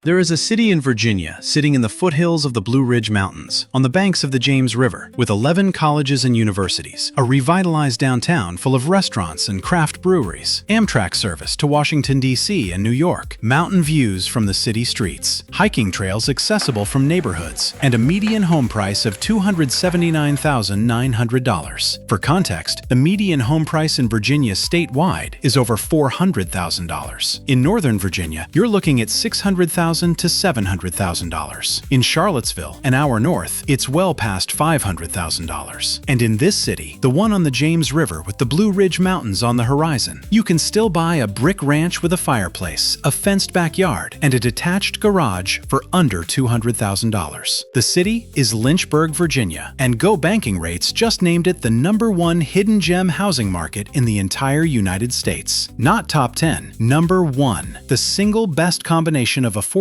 There is a city in Virginia sitting in the foothills of the Blue Ridge Mountains, on the banks of the James River, with 11 colleges and universities, a revitalized downtown full of restaurants and craft breweries, Amtrak service to Washington, D.C. and New York, mountain views from the city streets, hiking trails accessible from neighborhoods, and a median home price of $279,900. For context, the median home price in Virginia statewide is over $400,000. In Northern Virginia, you're looking at $600,000 to $700,000. In Charlottesville, an hour north, it's well past $500,000. And in this city, the one on the James River with the Blue Ridge Mountains on the horizon, you can still buy a brick ranch with a fireplace, a fenced backyard, and a detached garage for under $200,000. The city is Lynchburg, Virginia, and Go Banking Rates just named it the #1 hidden gem housing market in the entire United States. Not top 10, #1, the single best combination of affordability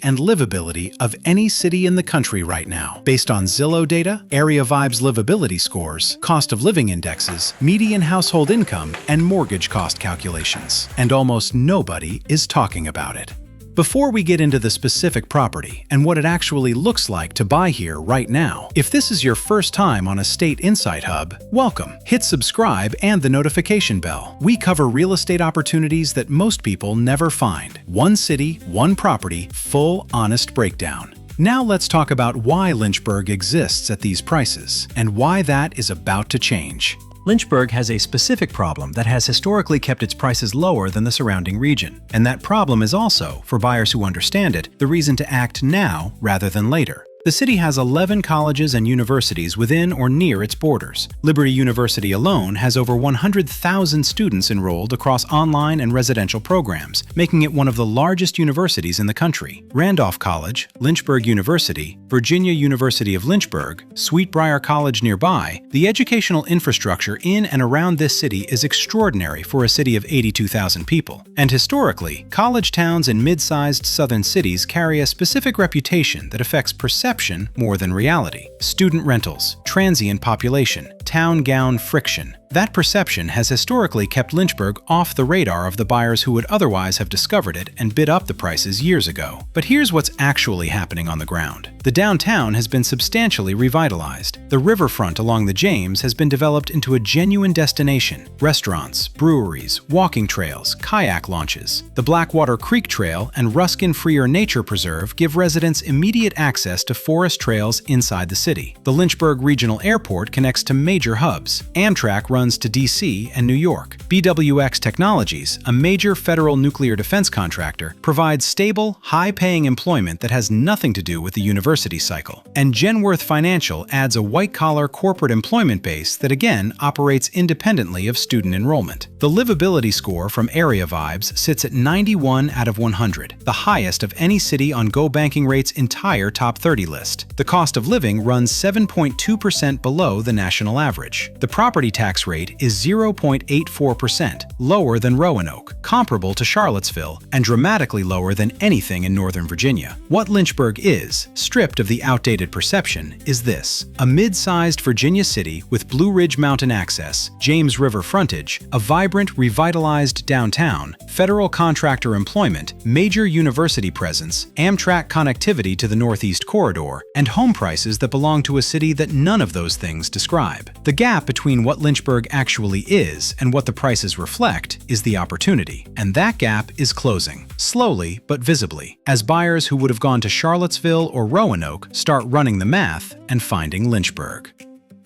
and livability of any city in the country right now, based on Zillow data, Area Vibes livability scores, cost of living indexes, median household income, and mortgage cost calculations. And almost nobody is talking about it. Before we get into the specific property and what it actually looks like to buy here right now, if this is your first time on Estate Insight Hub, welcome. Hit subscribe and the notification bell. We cover real estate opportunities that most people never find. One city, one property, full honest breakdown. Now let's talk about why Lynchburg exists at these prices and why that is about to change. Lynchburg has a specific problem that has historically kept its prices lower than the surrounding region. And that problem is also, for buyers who understand it, the reason to act now rather than later. The city has 11 colleges and universities within or near its borders. Liberty University alone has over 100,000 students enrolled across online and residential programs, making it one of the largest universities in the country. Randolph College, Lynchburg University, Virginia University of Lynchburg, Sweetbriar College nearby, the educational infrastructure in and around this city is extraordinary for a city of 82,000 people. And historically, college towns in mid-sized southern cities carry a specific reputation that affects perception more than reality. Student rentals, transient population, town gown friction. That perception has historically kept Lynchburg off the radar of the buyers who would otherwise have discovered it and bid up the prices years ago. But here's what's actually happening on the ground. The downtown has been substantially revitalized. The riverfront along the James has been developed into a genuine destination. Restaurants, breweries, walking trails, kayak launches. The Blackwater Creek Trail and Ruskin Freer Nature Preserve give residents immediate access to forest trails inside the city. The Lynchburg Regional Airport connects to major hubs. Amtrak runs to D.C. and New York. BWX Technologies, a major federal nuclear defense contractor, provides stable, high-paying employment that has nothing to do with the university cycle. And Genworth Financial adds a white-collar corporate employment base that again operates independently of student enrollment. The livability score from Area Vibes sits at 91 out of 100, the highest of any city on Go Banking Rate's entire top 30 list. The cost of living runs 7.2% below the national average. The property tax rate is 0.84%, lower than Roanoke, comparable to Charlottesville, and dramatically lower than anything in Northern Virginia. What Lynchburg is, stripped of the outdated perception, is this: a mid-sized Virginia city with Blue Ridge Mountain access, James River frontage, a vibrant, revitalized downtown, federal contractor employment, major university presence, Amtrak connectivity to the Northeast Corridor, and home prices that belong to a city that none of those things describe. The gap between what Lynchburg actually is and what the prices reflect is the opportunity. And that gap is closing, slowly but visibly, as buyers who would have gone to Charlottesville or Roanoke start running the math and finding Lynchburg.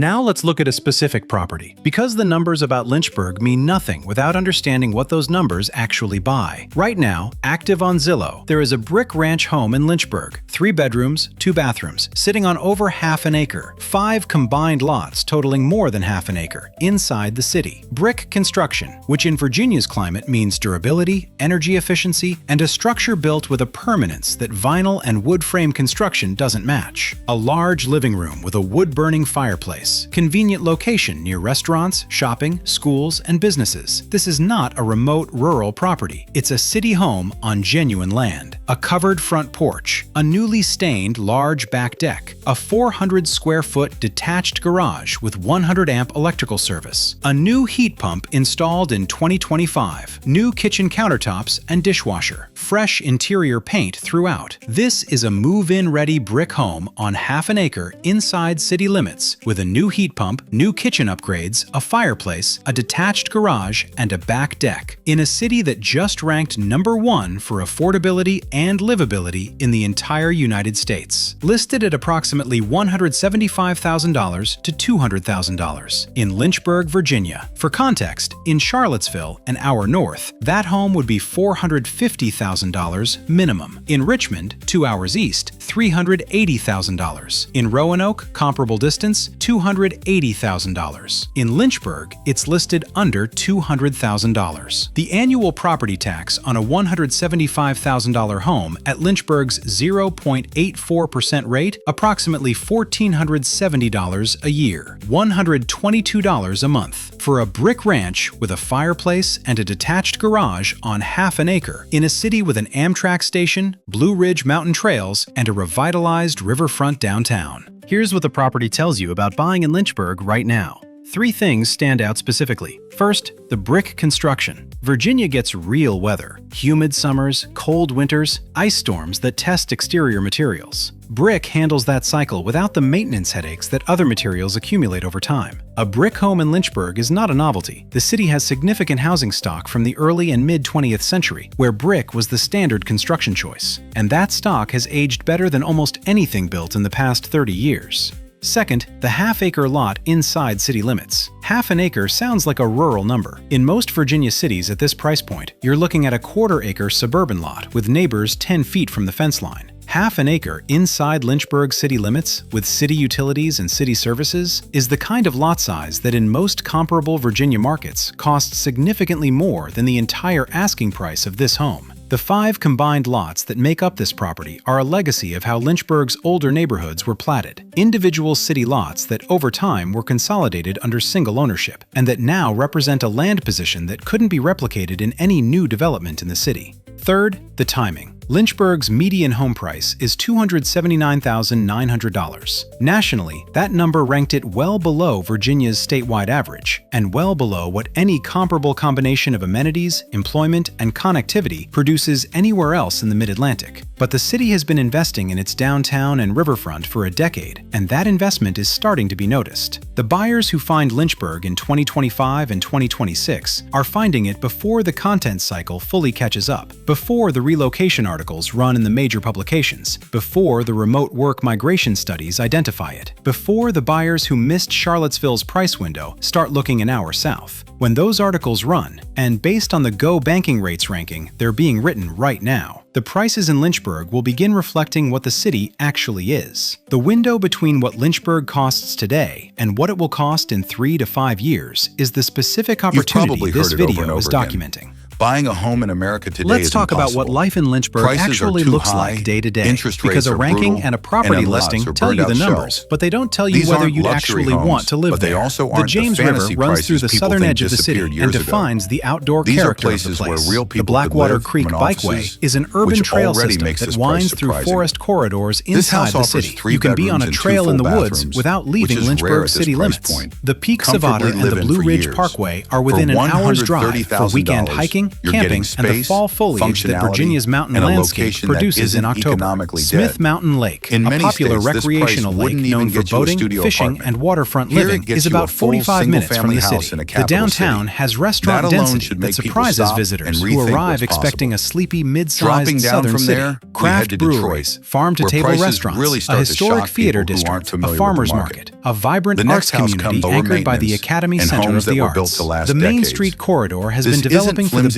Now let's look at a specific property, because the numbers about Lynchburg mean nothing without understanding what those numbers actually buy. Right now, active on Zillow, there is a brick ranch home in Lynchburg, 3 bedrooms, 2 bathrooms, sitting on over half an acre, 5 combined lots totaling more than half an acre, inside the city. Brick construction, which in Virginia's climate means durability, energy efficiency, and a structure built with a permanence that vinyl and wood frame construction doesn't match. A large living room with a wood-burning fireplace, price. Convenient location near restaurants, shopping, schools, and businesses. This is not a remote rural property. It's a city home on genuine land. A covered front porch, a newly stained large back deck, a 400-square-foot detached garage with 100-amp electrical service, a new heat pump installed in 2025, new kitchen countertops and dishwasher, fresh interior paint throughout. This is a move-in ready brick home on half an acre inside city limits with a new heat pump, new kitchen upgrades, a fireplace, a detached garage, and a back deck in a city that just ranked #1 for affordability and livability in the entire United States. Listed at approximately $175,000 to $200,000 in Lynchburg, Virginia. For context, in Charlottesville, an hour north, that home would be $450,000 minimum. In Richmond, 2 hours east, $380,000. In Roanoke, comparable distance, $280,000. In Lynchburg, it's listed under $200,000. The annual property tax on a $175,000 home at Lynchburg's 0.84% rate, approximately $1,470 a year, $122 a month. For a brick ranch with a fireplace and a detached garage on half an acre in a city with an Amtrak station, Blue Ridge Mountain Trails, and a revitalized riverfront downtown. Here's what the property tells you about buying in Lynchburg right now. 3 things stand out specifically. First, the brick construction. Virginia gets real weather: humid summers, cold winters, ice storms that test exterior materials. Brick handles that cycle without the maintenance headaches that other materials accumulate over time. A brick home in Lynchburg is not a novelty. The city has significant housing stock from the early and mid-20th century, where brick was the standard construction choice. And that stock has aged better than almost anything built in the past 30 years. Second, the half-acre lot inside city limits. Half an acre sounds like a rural number. In most Virginia cities at this price point, you're looking at a quarter-acre suburban lot with neighbors 10 feet from the fence line. Half an acre inside Lynchburg city limits, with city utilities and city services, is the kind of lot size that in most comparable Virginia markets costs significantly more than the entire asking price of this home. The 5 combined lots that make up this property are a legacy of how Lynchburg's older neighborhoods were platted. Individual city lots that over time were consolidated under single ownership, and that now represent a land position that couldn't be replicated in any new development in the city. Third, the timing. Lynchburg's median home price is $279,900. Nationally, that number ranked it well below Virginia's statewide average, and well below what any comparable combination of amenities, employment, and connectivity produces anywhere else in the Mid-Atlantic. But the city has been investing in its downtown and riverfront for a decade, and that investment is starting to be noticed. The buyers who find Lynchburg in 2025 and 2026 are finding it before the content cycle fully catches up, before the relocation articles run in the major publications, before the remote work migration studies identify it, before the buyers who missed Charlottesville's price window start looking an hour south. When those articles run, and based on the Go Banking Rates ranking, they're being written right now, the prices in Lynchburg will begin reflecting what the city actually is. The window between what Lynchburg costs today and what it will cost in 3 to 5 years is the specific opportunity this video is documenting. Buying a home in America today Let's is talk about what life in Lynchburg actually looks like day to day. Because a ranking and a property listing tell you the numbers, but they don't tell you whether you'd actually want to live there. The James River runs through the southern edge of the city and defines the outdoor character of the place. The Blackwater Creek Bikeway is an urban trail system that winds through forest corridors inside the city. You can be on a trail in the woods without leaving Lynchburg city limits. The Peaks of Otter and the Blue Ridge Parkway are within an hour's drive for weekend hiking, camping, and the fall foliage that Virginia's mountain landscape produces in October. Smith Mountain Lake, a popular recreational lake known for boating, fishing, and waterfront living, is about 45 minutes from the city. The downtown has restaurant density that surprises visitors who arrive expecting a sleepy mid-sized southern city. Craft breweries, farm-to-table restaurants, a historic theater district, a farmer's market, a vibrant arts community anchored by the Academy Center of the Arts. The Main Street corridor has been developing for the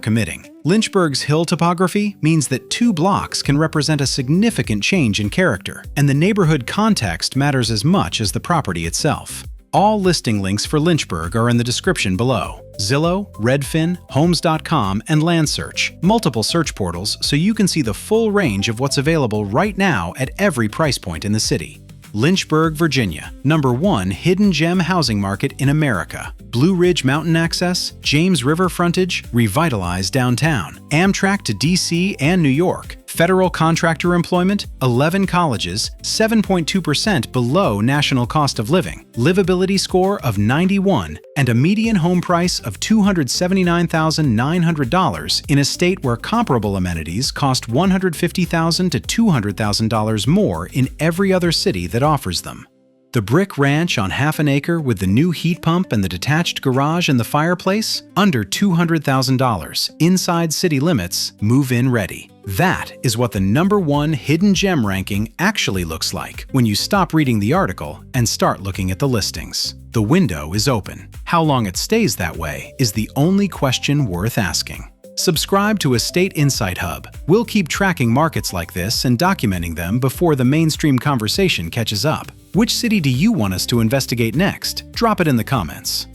committing. Lynchburg's hill topography means that 2 blocks can represent a significant change in character, and the neighborhood context matters as much as the property itself. All listing links for Lynchburg are in the description below. Zillow, Redfin, Homes.com, and LandSearch, multiple search portals so you can see the full range of what's available right now at every price point in the city. Lynchburg, Virginia, #1 hidden gem housing market in America. Blue Ridge Mountain access, James River frontage, revitalized downtown, Amtrak to DC and New York, federal contractor employment, 11 colleges, 7.2% below national cost of living, livability score of 91, and a median home price of $279,900 in a state where comparable amenities cost $150,000 to $200,000 more in every other city that offers them. The brick ranch on half an acre with the new heat pump and the detached garage and the fireplace? Under $200,000, inside city limits, move-in ready. That is what the #1 hidden gem ranking actually looks like when you stop reading the article and start looking at the listings. The window is open. How long it stays that way is the only question worth asking. Subscribe to Estate Insight Hub. We'll keep tracking markets like this and documenting them before the mainstream conversation catches up. Which city do you want us to investigate next? Drop it in the comments.